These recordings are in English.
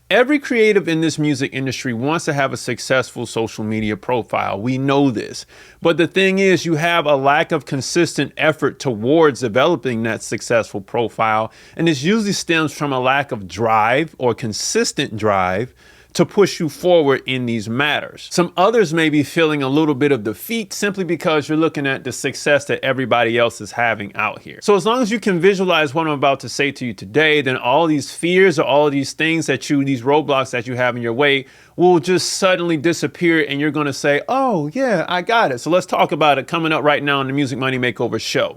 Every creative in this music industry wants to have a successful social media profile. We know this. But the thing is, you have a lack of consistent effort towards developing that successful profile. And this usually stems from a lack of drive or consistent drive to push you forward in these matters. Some others may be feeling a little bit of defeat simply because you're looking at the success that everybody else is having out here. So as long as you can visualize what I'm about to say to you today, then all these fears or all of these things these roadblocks that you have in your way will just suddenly disappear, and you're gonna say, oh yeah, I got it. So let's talk about it coming up right now on the Music Money Makeover show.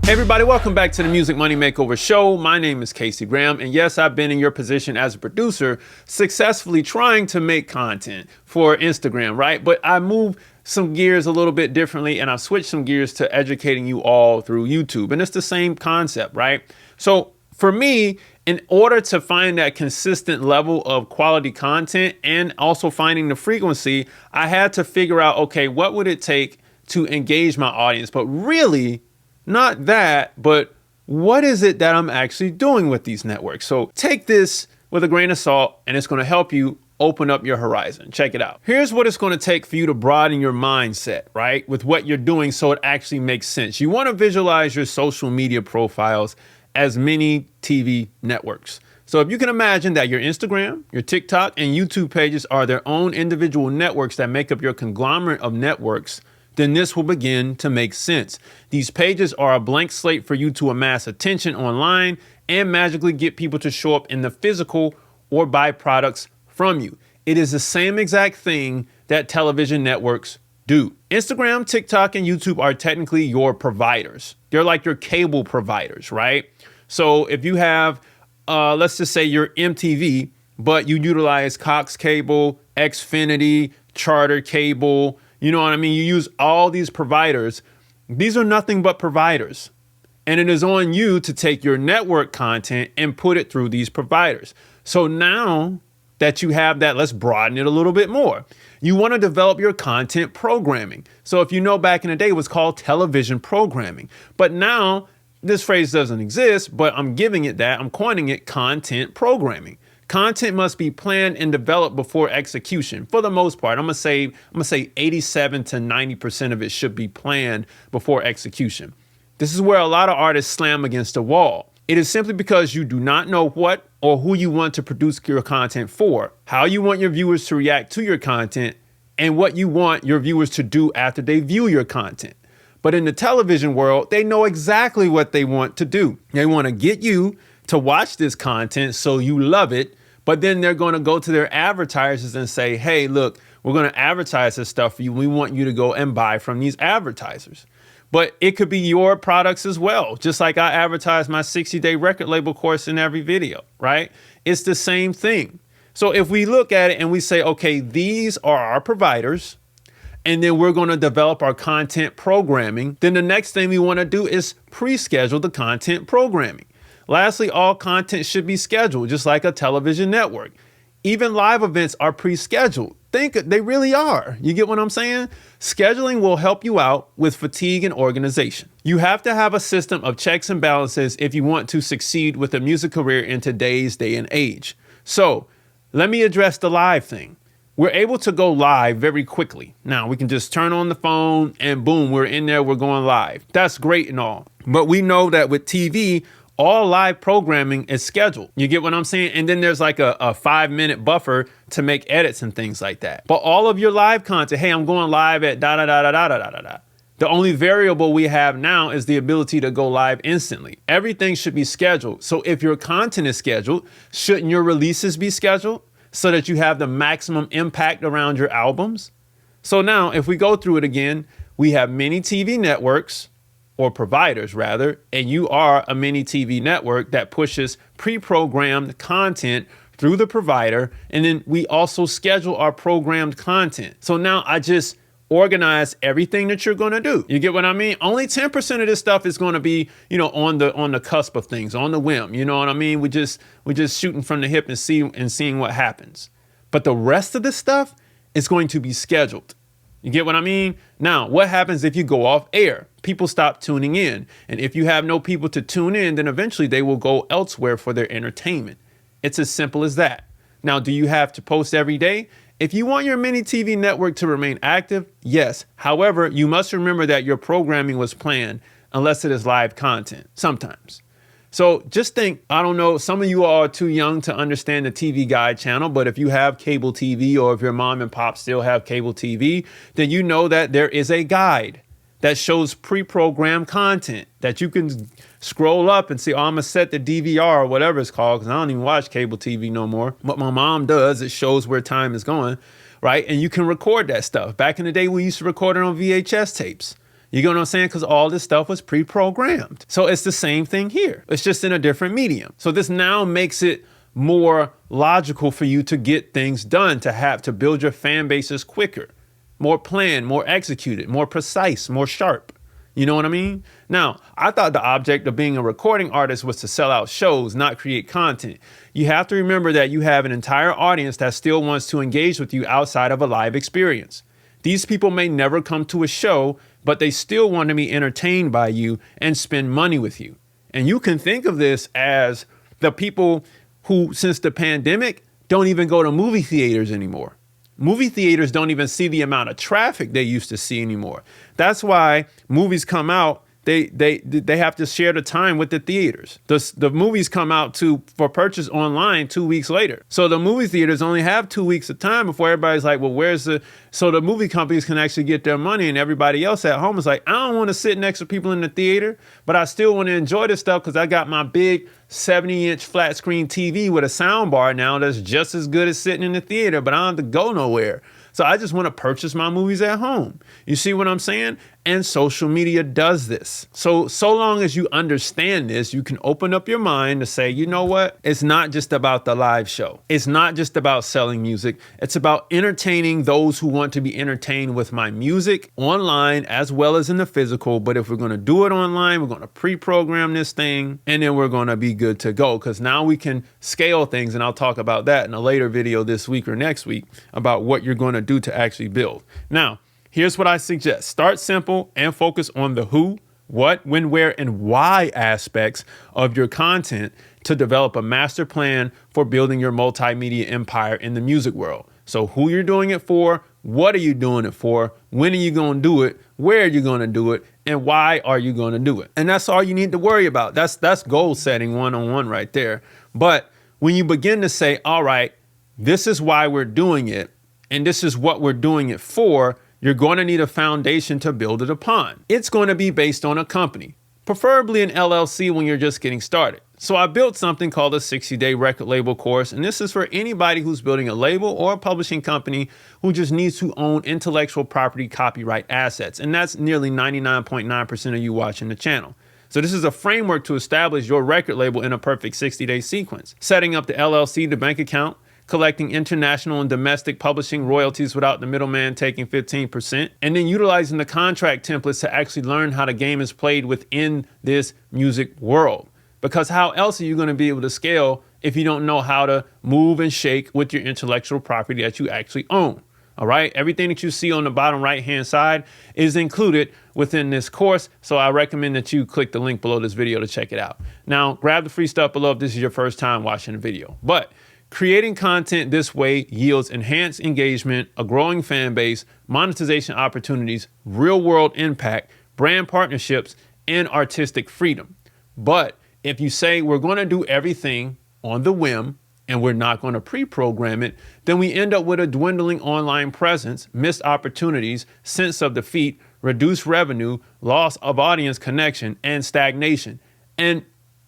Hey everybody, welcome back to the Music Money Makeover show. My name is Casey Graham, and yes, I've been in your position as a producer, successfully trying to make content for Instagram, right? But I move some gears a little bit differently, and I've switched some gears to educating you all through YouTube, and it's the same concept, right? So for me, in order to find that consistent level of quality content and also finding the frequency, I had to figure out, okay, what would it take to engage my audience? But really, not that, but what is it that I'm actually doing with these networks? So take this with a grain of salt, and it's going to help you open up your horizon. Check it out. Here's what it's going to take for you to broaden your mindset, right? With what you're doing so it actually makes sense. You want to visualize your social media profiles as mini TV networks. So if you can imagine that your Instagram, your TikTok, and YouTube pages are their own individual networks that make up your conglomerate of networks, then this will begin to make sense. These pages are a blank slate for you to amass attention online and magically get people to show up in the physical or buy products from you. It is the same exact thing that television networks do. Instagram, TikTok, and YouTube are technically your providers. They're like your cable providers, right? So if you have, let's just say you're MTV, but you utilize Cox Cable, Xfinity, Charter Cable, you know what I mean? You use all these providers. These are nothing but providers. And it is on you to take your network content and put it through these providers. So now that you have that, let's broaden it a little bit more. You want to develop your content programming. So if you know, back in the day, it was called television programming. But now this phrase doesn't exist, but I'm giving it that. I'm coining it content programming. Content must be planned and developed before execution. For the most part, I'm gonna say 87 to 90% of it should be planned before execution. This is where a lot of artists slam against the wall. It is simply because you do not know what or who you want to produce your content for, how you want your viewers to react to your content, and what you want your viewers to do after they view your content. But in the television world, they know exactly what they want to do. They want to get you to watch this content so you love it, but then they're going to go to their advertisers and say, hey, look, we're going to advertise this stuff for you. We want you to go and buy from these advertisers. But it could be your products as well. Just like I advertise my 60-day record label course in every video, right? It's the same thing. So if we look at it and we say, okay, these are our providers, and then we're going to develop our content programming, then the next thing we want to do is pre-schedule the content programming. Lastly, all content should be scheduled, just like a television network. Even live events are pre-scheduled. They really are. You get what I'm saying? Scheduling will help you out with fatigue and organization. You have to have a system of checks and balances if you want to succeed with a music career in today's day and age. So let me address the live thing. We're able to go live very quickly. Now we can just turn on the phone and boom, we're in there, we're going live. That's great and all. But we know that with TV, all live programming is scheduled. You get what I'm saying? And then there's like a 5-minute buffer to make edits and things like that. But all of your live content, hey, I'm going live at da-da-da-da-da-da-da-da. The only variable we have now is the ability to go live instantly. Everything should be scheduled. So if your content is scheduled, shouldn't your releases be scheduled so that you have the maximum impact around your albums? So now if we go through it again, we have many TV networks, or providers rather, and you are a mini TV network that pushes pre-programmed content through the provider. And then we also schedule our programmed content. So now I just organize everything that you're going to do. You get what I mean? Only 10% of this stuff is going to be, on the cusp of things, on the whim. You know what I mean? We're just shooting from the hip and seeing what happens. But the rest of this stuff is going to be scheduled. You get what I mean? Now, what happens if you go off air? People stop tuning in. And if you have no people to tune in, then eventually they will go elsewhere for their entertainment. It's as simple as that. Now, do you have to post every day? If you want your mini TV network to remain active, yes. However, you must remember that your programming was planned unless it is live content, sometimes. So just think, I don't know, some of you are too young to understand the TV Guide channel, but if you have cable TV or if your mom and pop still have cable TV, then you know that there is a guide that shows pre-programmed content that you can scroll up and see, oh, I'm gonna set the DVR or whatever it's called, because I don't even watch cable TV no more. What my mom does, it shows where time is going, right? And you can record that stuff. Back in the day, we used to record it on VHS tapes. You get what I'm saying? Because all this stuff was pre-programmed. So it's the same thing here. It's just in a different medium. So this now makes it more logical for you to get things done, to build your fan bases quicker, more planned, more executed, more precise, more sharp. You know what I mean? Now, I thought the object of being a recording artist was to sell out shows, not create content. You have to remember that you have an entire audience that still wants to engage with you outside of a live experience. These people may never come to a show, but they still want to be entertained by you and spend money with you. And you can think of this as the people who, since the pandemic, don't even go to movie theaters anymore. Movie theaters don't even see the amount of traffic they used to see anymore. That's why movies come out, they have to share the time with the theaters. The movies come out for purchase online 2 weeks later. So the movie theaters only have 2 weeks of time before everybody's like, well, so the movie companies can actually get their money, and everybody else at home is like, I don't want to sit next to people in the theater, but I still want to enjoy this stuff because I got my big 70-inch flat screen TV with a sound bar now that's just as good as sitting in the theater, but I don't have to go nowhere. So I just want to purchase my movies at home. You see what I'm saying? And social media does this. So long as you understand this, you can open up your mind to say, you know what? It's not just about the live show. It's not just about selling music. It's about entertaining those who want to be entertained with my music online as well as in the physical. But if we're going to do it online, we're going to pre-program this thing, and then we're going to be good to go, because now we can scale things. And I'll talk about that in a later video this week or next week about what you're going to do to actually build. Now, here's what I suggest. Start simple and focus on the who, what, when, where, and why aspects of your content to develop a master plan for building your multimedia empire in the music world. So who you're doing it for, what are you doing it for, when are you going to do it, where are you going to do it, and why are you going to do it? And that's all you need to worry about. That's goal setting one-on-one right there. But when you begin to say, all right, this is why we're doing it, and this is what we're doing it for, you're going to need a foundation to build it upon. It's going to be based on a company, preferably an LLC when you're just getting started. So I built something called a 60-day record label course, and this is for anybody who's building a label or a publishing company who just needs to own intellectual property copyright assets. And that's nearly 99.9% of you watching the channel. So this is a framework to establish your record label in a perfect 60-day sequence. Setting up the LLC, the bank account, collecting international and domestic publishing royalties without the middleman taking 15%, and then utilizing the contract templates to actually learn how the game is played within this music world. Because how else are you going to be able to scale if you don't know how to move and shake with your intellectual property that you actually own? All right. Everything that you see on the bottom right-hand side is included within this course. So I recommend that you click the link below this video to check it out. Now, grab the free stuff below if this is your first time watching the video. But creating content this way yields enhanced engagement, a growing fan base, monetization opportunities, real-world impact, brand partnerships, and artistic freedom. But if you say we're going to do everything on the whim and we're not going to pre-program it, then we end up with a dwindling online presence, missed opportunities, sense of defeat, reduced revenue, loss of audience connection, and stagnation. And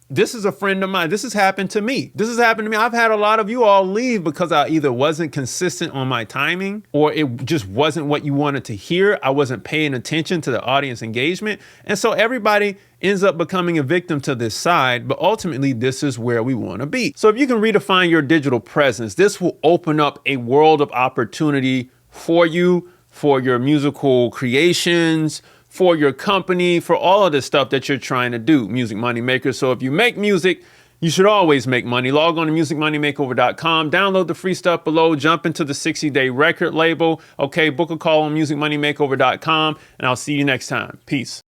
this is a friend of mine. This has happened to me. I've had a lot of you all leave because I either wasn't consistent on my timing or it just wasn't what you wanted to hear. I wasn't paying attention to the audience engagement. And so everybody ends up becoming a victim to this side, but ultimately this is where we want to be. So if you can redefine your digital presence, this will open up a world of opportunity for you, for your musical creations, for your company, for all of the stuff that you're trying to do, Music Money Maker. So if you make music, You should always make money. Log on to musicmoneymakeover.com, download the free stuff below, jump into the 60-day record label. Okay, book a call on musicmoneymakeover.com, and I'll see you next time. Peace.